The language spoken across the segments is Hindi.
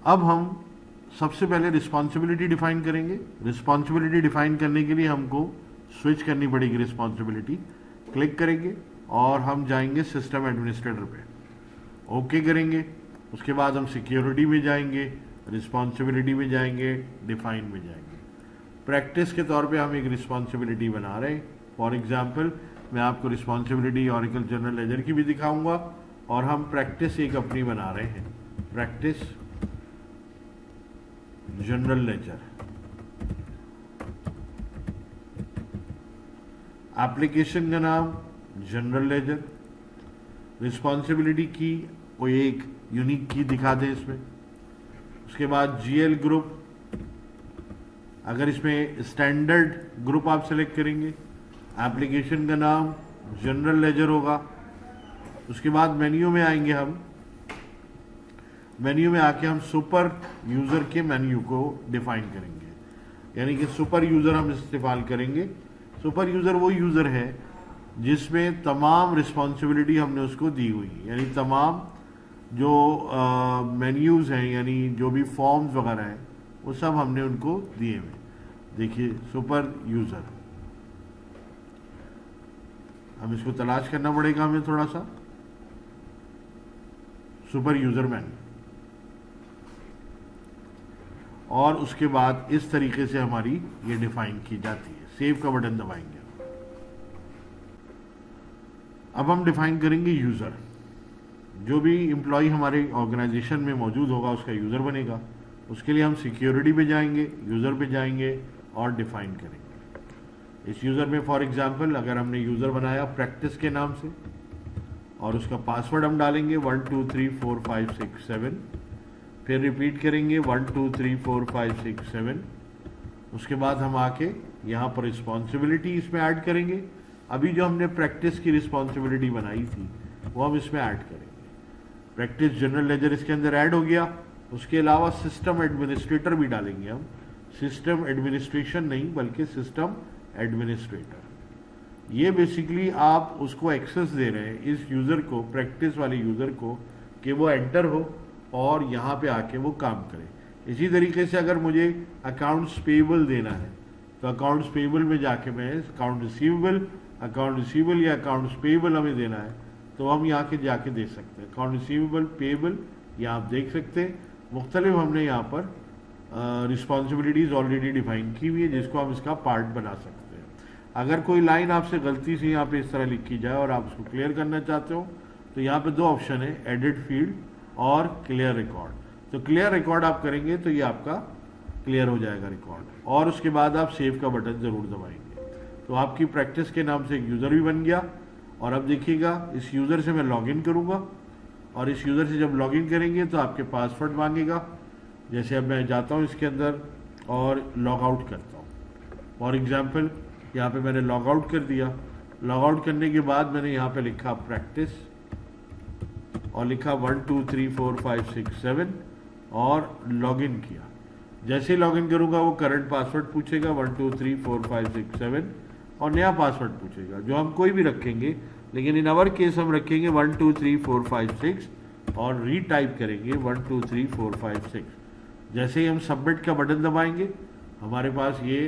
अब हम सबसे पहले रिस्पॉन्सिबिलिटी डिफाइन करेंगे। रिस्पॉन्सिबिलिटी डिफाइन करने के लिए हमको स्विच करनी पड़ेगी रिस्पॉन्सिबिलिटी। क्लिक करेंगे और हम जाएंगे सिस्टम एडमिनिस्ट्रेटर पे, ओके करेंगे। उसके बाद हम सिक्योरिटी में जाएंगे, रिस्पॉन्सिबिलिटी में जाएंगे, डिफाइन में जाएंगे। प्रैक्टिस के तौर पे हम एक रिस्पॉन्सिबिलिटी बना रहे हैं। फॉर एग्जांपल मैं आपको रिस्पॉन्सिबिलिटी ऑरेकल जनरल लेजर की भी दिखाऊंगा और हम प्रैक्टिस एक अपनी बना रहे हैं, प्रैक्टिस जनरल लेजर। एप्लीकेशन का नाम जनरल लेजर, रिस्पॉन्सिबिलिटी की कोई एक यूनिक की दिखा दें इसमें। उसके बाद जीएल ग्रुप, अगर इसमें स्टैंडर्ड ग्रुप आप सेलेक्ट करेंगे, एप्लीकेशन का नाम जनरल लेजर होगा। उसके बाद मेन्यू में आएंगे हम, मेन्यू में आके हम सुपर यूज़र के मेन्यू को डिफाइन करेंगे, यानी कि सुपर यूज़र हम इस्तेमाल करेंगे। सुपर यूज़र वो यूज़र है जिसमें तमाम रिस्पॉन्सिबिलिटी हमने उसको दी हुई है, यानी तमाम जो मेन्यूज़ हैं, यानी जो भी फॉर्म्स वगैरह हैं, वो सब हमने उनको दिए हुए। देखिए सुपर यूज़र, हम इसको तलाश करना पड़ेगा हमें थोड़ा सा, सुपर यूज़र मेन्यू। और उसके बाद इस तरीके से हमारी ये डिफाइन की जाती है। सेव का बटन दबाएंगे। अब हम डिफाइन करेंगे यूज़र। जो भी एम्प्लॉय हमारे ऑर्गेनाइजेशन में मौजूद होगा उसका यूज़र बनेगा। उसके लिए हम सिक्योरिटी पे जाएंगे, यूज़र पे जाएंगे और डिफाइन करेंगे। इस यूज़र में फॉर एग्जांपल अगर हमने यूज़र बनाया प्रैक्टिस के नाम से और उसका पासवर्ड हम डालेंगे 1 2 3 4 5 6 7, फिर रिपीट करेंगे 1 2 3 4 5 6 7। उसके बाद हम आके यहाँ पर रिस्पॉन्सिबिलिटी इसमें ऐड करेंगे। अभी जो हमने प्रैक्टिस की रिस्पॉन्सिबिलिटी बनाई थी वो हम इसमें ऐड करेंगे। प्रैक्टिस जनरल लेजर इसके अंदर ऐड हो गया। उसके अलावा सिस्टम एडमिनिस्ट्रेटर भी डालेंगे हम, सिस्टम एडमिनिस्ट्रेशन नहीं बल्कि सिस्टम एडमिनिस्ट्रेटर। ये बेसिकली आप उसको एक्सेस दे रहे हैं इस यूज़र को, प्रैक्टिस वाले यूज़र को, कि वो एंटर हो और यहाँ पे आके वो काम करे। इसी तरीके से अगर मुझे अकाउंट्स पेबल देना है तो अकाउंट्स पेबल में जाके मैं अकाउंट रिसीवेबल या अकाउंट्स पेबल हमें देना है तो हम यहाँ के जाके दे सकते हैं। अकाउंट रिसीवेबल, पेबल, या आप देख सकते हैं मुख्तलिफ हमने यहाँ पर रिस्पॉन्सिबिलिटीज़ ऑलरेडी डिफाइन की हुई है जिसको हम इसका पार्ट बना सकते हैं। अगर कोई लाइन आपसे गलती से यहाँ पे इस तरह लिखी जाए और आप उसको क्लियर करना चाहते हो तो यहाँ पे दो ऑप्शन है, एडिट फील्ड और क्लियर रिकॉर्ड। तो क्लियर रिकॉर्ड आप करेंगे तो ये आपका क्लियर हो जाएगा रिकॉर्ड, और उसके बाद आप सेव का बटन ज़रूर दबाएंगे। तो आपकी प्रैक्टिस के नाम से एक यूज़र भी बन गया। और अब देखिएगा इस यूज़र से मैं लॉगिन करूँगा और इस यूज़र से जब लॉगिन करेंगे तो आपके पासवर्ड मांगेगा। जैसे अब मैं जाता हूँ इसके अंदर और लॉग आउट करता हूँ। फॉर एग्जांपल यहाँ पे मैंने लॉग आउट कर दिया। लॉग आउट करने के बाद मैंने यहाँ पे लिखा प्रैक्टिस और लिखा 1 2 3 4 5 6 7 और लॉगिन किया। जैसे ही लॉगिन करूँगा वो करंट पासवर्ड पूछेगा 1 2 3 4 5 6 7 और नया पासवर्ड पूछेगा जो हम कोई भी रखेंगे, लेकिन इन आवर केस हम रखेंगे 1 2 3 4 5 6 और रीटाइप करेंगे 1 2 3 4 5 6। जैसे ही हम सबमिट का बटन दबाएंगे हमारे पास ये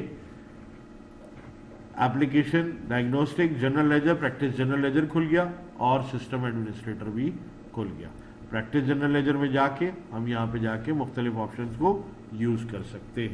application diagnostic general ledger, practice general ledger खुल गया और सिस्टम एडमिनिस्ट्रेटर भी खुल गया। प्रैक्टिस जनरल लेजर में जाके हम यहाँ पे जाके मुख्तलिफ ऑप्शंस को यूज़ कर सकते हैं।